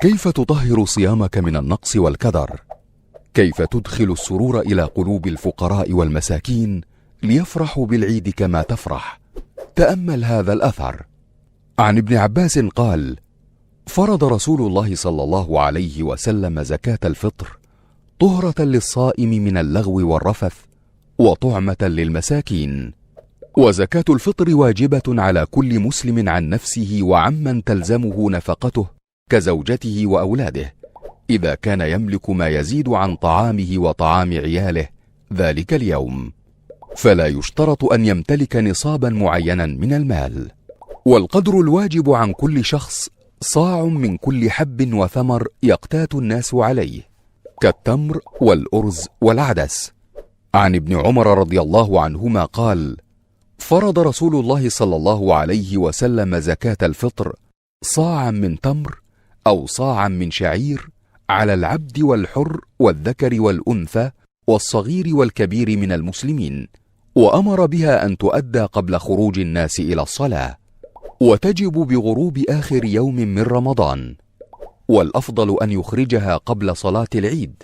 كيف تطهر صيامك من النقص والكدر؟ كيف تدخل السرور إلى قلوب الفقراء والمساكين ليفرحوا بالعيد كما تفرح؟ تأمل هذا الأثر. عن ابن عباس قال: فرض رسول الله صلى الله عليه وسلم زكاة الفطر طهرة للصائم من اللغو والرفث وطعمة للمساكين. وزكاة الفطر واجبة على كل مسلم عن نفسه وعمن تلزمه نفقته كزوجته وأولاده، إذا كان يملك ما يزيد عن طعامه وطعام عياله ذلك اليوم، فلا يشترط أن يمتلك نصابا معينا من المال. والقدر الواجب عن كل شخص صاع من كل حب وثمر يقتات الناس عليه، كالتمر والأرز والعدس. عن ابن عمر رضي الله عنهما قال: فرض رسول الله صلى الله عليه وسلم زكاة الفطر صاعا من تمر أو صاعا من شعير على العبد والحر والذكر والأنثى والصغير والكبير من المسلمين، وأمر بها أن تؤدى قبل خروج الناس إلى الصلاة، وتجب بغروب آخر يوم من رمضان، والأفضل أن يخرجها قبل صلاة العيد،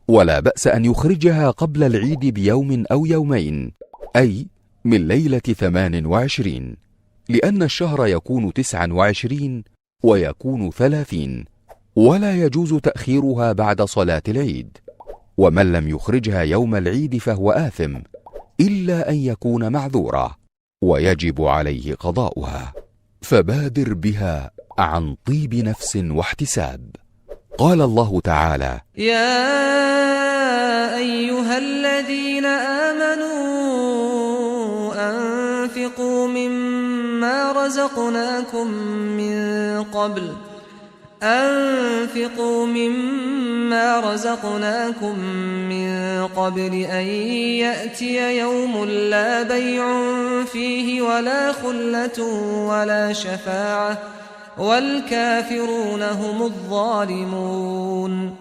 ولا بأس أن يخرجها قبل العيد بيوم أو يومين، أي من ليلة 28، لأن الشهر يكون 29 ويكون 30، ولا يجوز تأخيرها بعد صلاة العيد. ومن لم يخرجها يوم العيد فهو آثم، إلا أن يكون معذورا، ويجب عليه قضاؤها. فبادر بها عن طيب نفس واحتساب. قال الله تعالى: يا أيها الذين آمنوا أنفقوا مما رزقناكم من قبل أن يأتي يوم لا بيع فيه ولا خلة ولا شفاعة والكافرون هم الظالمون.